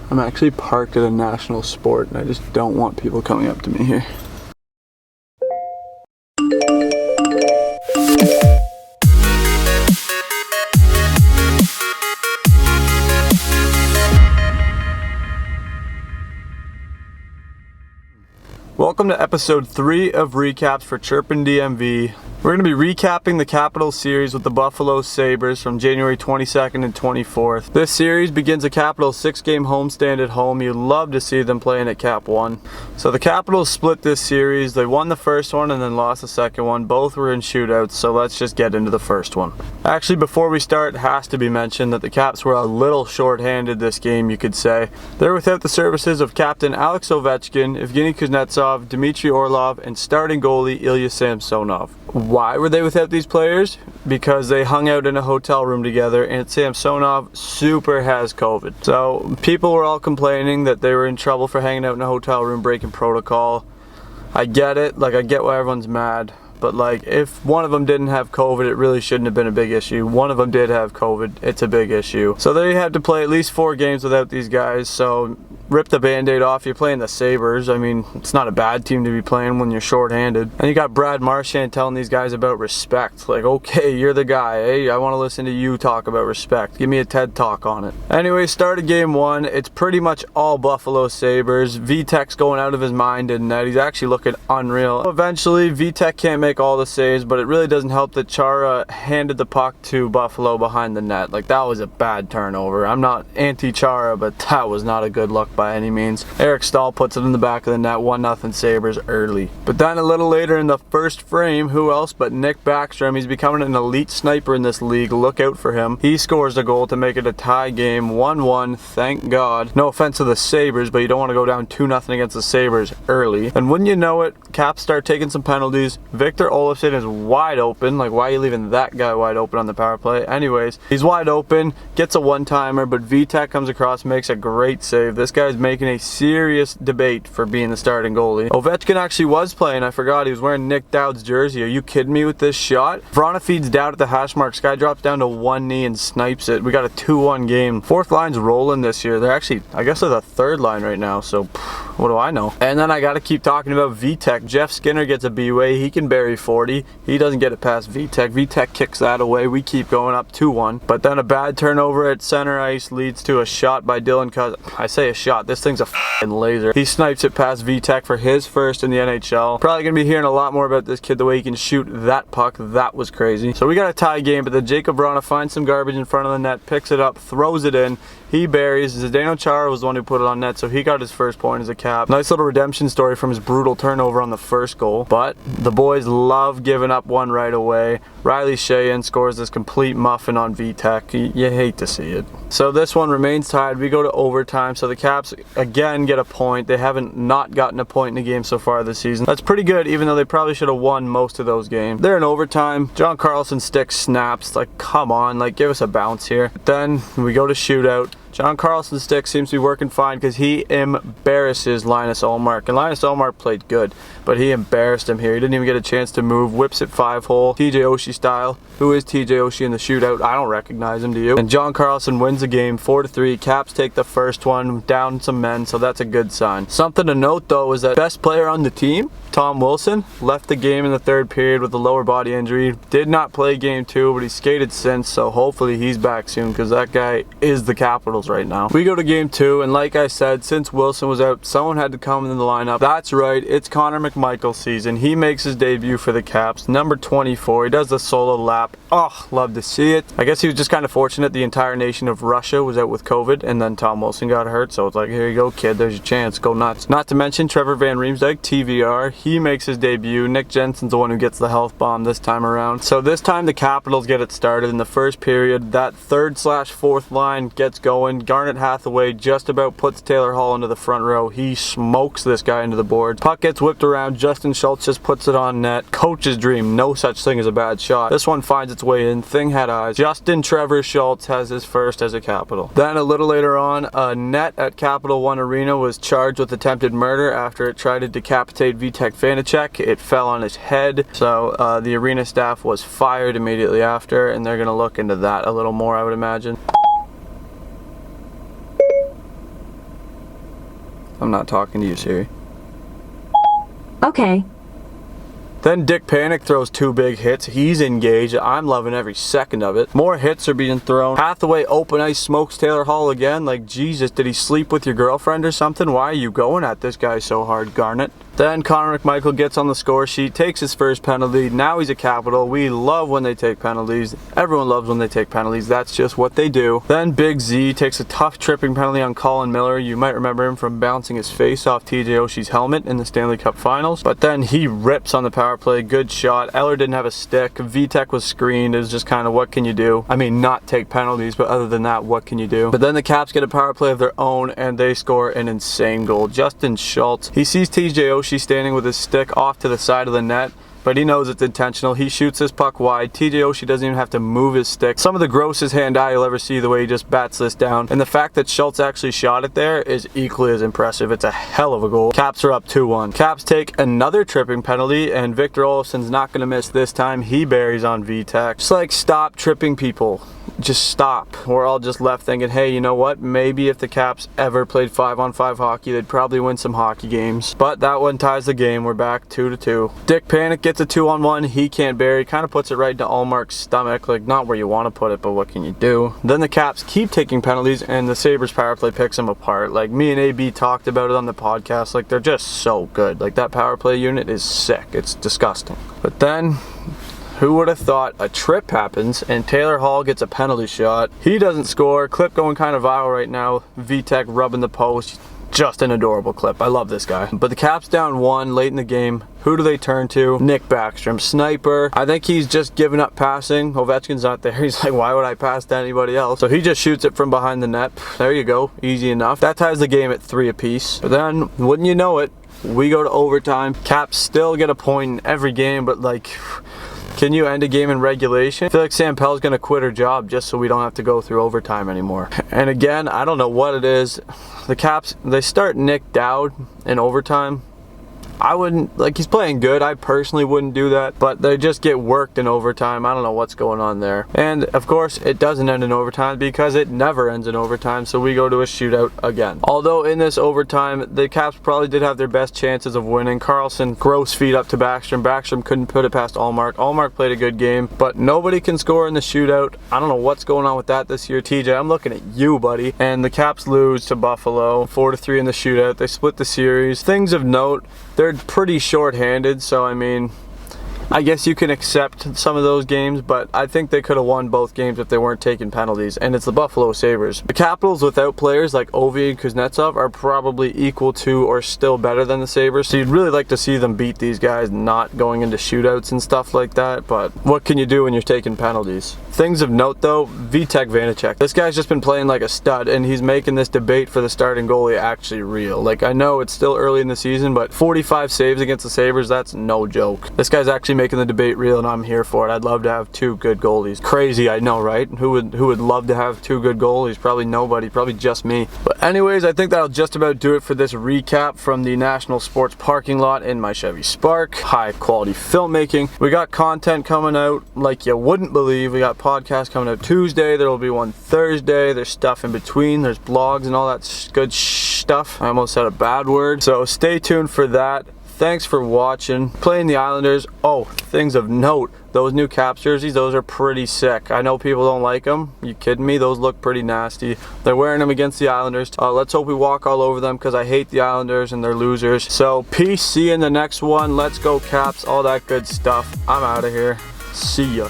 I'm actually parked at a national sport and I just don't want people coming up to me here. Welcome to episode 3 of Recaps for Chirpin DMV. We're going to be recapping the Capitals series with the Buffalo Sabres from January 22nd and 24th. This series begins a Capitals 6-game homestand at home. You'd love to see them playing at Cap 1. So the Capitals split this series. They won the first one and then lost the second one. Both were in shootouts, so let's just get into the first one. Actually, before we start, it has to be mentioned that the Caps were a little short-handed this game, you could say. They're without the services of Captain Alex Ovechkin, Evgeny Kuznetsov, Dmitry Orlov, and starting goalie Ilya Samsonov. Why were they without these players? Because they hung out in a hotel room together and Samsonov super has COVID. So people were all complaining that they were in trouble for hanging out in a hotel room breaking protocol. I get it, I get why everyone's mad. But if one of them didn't have COVID, it really shouldn't have been a big issue. One of them did have COVID, it's a big issue. So they had to play at least 4 games without these guys, so rip the band-aid off. You're playing the Sabres. I mean, it's not a bad team to be playing when you're short-handed. And you got Brad Marchand telling these guys about respect. Okay, you're the guy. Hey, I want to listen to you talk about respect. Give me a TED Talk on it. Anyway, started game 1. It's pretty much all Buffalo Sabres. Vitek's going out of his mind in net. He's actually looking unreal. Eventually, Vitek can't make all the saves, but it really doesn't help that Chara handed the puck to Buffalo behind the net. That was a bad turnover. I'm not anti-Chara, but that was not a good look by any means. Eric Stahl puts it in the back of the net, 1-0 Sabres early. But then a little later in the first frame, who else but Nick Backstrom? He's becoming an elite sniper in this league. Look out for him. He scores a goal to make it a tie game, 1-1, thank God. No offense to the Sabres, but you don't want to go down 2-0 against the Sabres early. And wouldn't you know it, Caps start taking some penalties. Victor Olofsson is wide open. Why are you leaving that guy wide open on the power play? Anyways, he's wide open, gets a one-timer, but Vitek comes across, makes a great save. This guy's making a serious debate for being the starting goalie. Ovechkin actually was playing. I forgot he was wearing Nick Dowd's jersey. Are you kidding me with this shot? Vrana feeds Dowd at the hash mark. Sky drops down to one knee and snipes it. We got a 2-1 game. Fourth line's rolling this year. They're actually, I guess they're the third line right now, so what do I know? And then I got to keep talking about Vitek. Jeff Skinner gets a B-way. He can bury 40. He doesn't get it past Vitek. Vitek kicks that away. We keep going up 2-1. But then a bad turnover at center ice leads to a shot by Dylan Cousins. I say a shot. This thing's a f***ing laser. He snipes it past Vitek for his first in the NHL. Probably going to be hearing a lot more about this kid, the way he can shoot that puck. That was crazy. So we got a tie game, but then Jacob Vrana finds some garbage in front of the net, picks it up, throws it in. He buries. Zdeno Chara was the one who put it on net, so he got his first point as a Cap. Nice little redemption story from his brutal turnover on the first goal. But the boys love giving up one right away. Riley Sheahan scores this complete muffin on Vitek. You hate to see it. So this one remains tied. We go to overtime, so the Caps again get a point. They haven't not gotten a point in the game so far this season. That's pretty good, even though they probably should have won most of those games. They're in overtime. John Carlson's stick snaps. Come on, give us a bounce here. Then we go to shootout. John Carlson's stick seems to be working fine because he embarrasses Linus Ullmark. And Linus Ullmark played good, but he embarrassed him here. He didn't even get a chance to move. Whips it 5-hole, TJ Oshie style. Who is TJ Oshie in the shootout? I don't recognize him, do you? And John Carlson wins the game 4-3. Caps take the first one, down some men, so that's a good sign. Something to note though is that best player on the team, Tom Wilson, left the game in the third period with a lower body injury. Did not play game 2, but he skated since, so hopefully he's back soon because that guy is the Capitals right now. We go to game 2, and like I said, since Wilson was out, someone had to come in the lineup. That's right, it's Connor McMichael's season. He makes his debut for the Caps, number 24. He does the solo lap. Oh, love to see it. I guess he was just kind of fortunate the entire nation of Russia was out with COVID, and then Tom Wilson got hurt, so it's here you go, kid, there's your chance, go nuts. Not to mention Trevor Van Riemsdyk, TVR. He makes his debut. Nick Jensen's the one who gets the health bomb this time around. So this time the Capitals get it started in the first period. That 3rd/4th line gets going. Garnet Hathaway just about puts Taylor Hall into the front row. He smokes this guy into the boards. Puck gets whipped around. Justin Schultz just puts it on net. Coach's dream. No such thing as a bad shot. This one finds its way in. Thing had eyes. Justin Trevor Schultz has his first as a Capital. Then a little later on, a net at Capital One Arena was charged with attempted murder after it tried to decapitate Vitek Vanacek. It fell on his head, so the arena staff was fired immediately after, and they're going to look into that a little more, I would imagine. I'm not talking to you, Siri. Okay. Then Dick Panic throws 2 big hits. He's engaged. I'm loving every second of it. More hits are being thrown. Hathaway open ice smokes Taylor Hall again. Like, Jesus, did he sleep with your girlfriend or something? Why are you going at this guy so hard, Garnett? Then Connor McMichael gets on the score sheet, takes his first penalty. Now he's a Capital. We love when they take penalties. Everyone loves when they take penalties. That's just what they do. Then Big Z takes a tough tripping penalty on Colin Miller. You might remember him from bouncing his face off TJ Oshie's helmet in the Stanley Cup Finals. But then he rips on the power play. Good shot. Eller didn't have a stick. Vitek was screened. It was just kind of, what can you do? I mean, not take penalties, but other than that, what can you do? But then the Caps get a power play of their own, and they score an insane goal. Justin Schultz, he sees TJ Oshie standing with his stick off to the side of the net, but he knows it's intentional. He shoots this puck wide. TJ Oshie doesn't even have to move his stick. Some of the grossest hand-eye you'll ever see, the way he just bats this down. And the fact that Schultz actually shot it there is equally as impressive. It's a hell of a goal. Caps are up 2-1. Caps take another tripping penalty, and Victor Olofsson's not going to miss this time. He buries on Vitek. Just like, stop tripping people. Just stop. We're all just left thinking, hey, you know what? Maybe if the Caps ever played 5-on-5 hockey, they'd probably win some hockey games. But that one ties the game. We're back 2-2. Dick Panic gets a 2-on-1. He can't bury. Kind of puts it right into Allmark's stomach. Like, not where you want to put it, but what can you do? Then the Caps keep taking penalties, and the Sabres power play picks them apart. Like, me and AB talked about it on the podcast. Like, they're just so good. Like, that power play unit is sick. It's disgusting. But then, who would have thought a trip happens and Taylor Hall gets a penalty shot? He doesn't score. Clip going kind of viral right now. Vitek rubbing the post. Just an adorable clip. I love this guy. But the Caps down 1 late in the game. Who do they turn to? Nick Backstrom, sniper. I think he's just given up passing. Ovechkin's not there. He's like, why would I pass to anybody else? So he just shoots it from behind the net. There you go. Easy enough. That ties the game at 3 apiece. But then, wouldn't you know it, we go to overtime. Caps still get a point in every game, but like, can you end a game in regulation? I feel like Sam Pell's gonna quit her job just so we don't have to go through overtime anymore. And again, I don't know what it is. The Caps, they start Nick Dowd in overtime. I wouldn't, like, he's playing good. I personally wouldn't do that, but they just get worked in overtime. I don't know what's going on there. And of course, it doesn't end in overtime because it never ends in overtime, so we go to a shootout again. Although in this overtime, the Caps probably did have their best chances of winning. Carlson, gross feed up to Backstrom. Backstrom couldn't put it past Allmark. Allmark played a good game, but nobody can score in the shootout. I don't know what's going on with that this year. TJ, I'm looking at you, buddy. And the Caps lose to Buffalo, 4-3 in the shootout. They split the series. Things of note, they're pretty short-handed, so I mean, I guess you can accept some of those games, but I think they could have won both games if they weren't taking penalties, and it's the Buffalo Sabres. The Capitals without players like Ovi and Kuznetsov are probably equal to or still better than the Sabres, so you'd really like to see them beat these guys, not going into shootouts and stuff like that, but what can you do when you're taking penalties? Things of note though, Vitek Vanacek. This guy's just been playing like a stud, and he's making this debate for the starting goalie actually real. Like, I know it's still early in the season, but 45 saves against the Sabres, that's no joke. This guy's actually making the debate real, and I'm here for it. I'd love to have 2 good goalies. Crazy, I know, right? Who would love to have 2 good goalies? Probably nobody, probably just me. But anyways, I think that'll just about do it for this recap from the National Sports parking lot in my Chevy Spark. High quality filmmaking. We got content coming out like you wouldn't believe. We got podcast coming out Tuesday. There will be one Thursday. There's stuff in between. There's blogs and all that good stuff. I almost said a bad word. So stay tuned for that. Thanks for watching. Playing the Islanders. Oh, things of note. Those new Caps jerseys, those are pretty sick. I know people don't like them. You kidding me? Those look pretty nasty. They're wearing them against the Islanders. Let's hope we walk all over them because I hate the Islanders and they're losers. So peace. See you in the next one. Let's go Caps. All that good stuff. I'm out of here. See ya.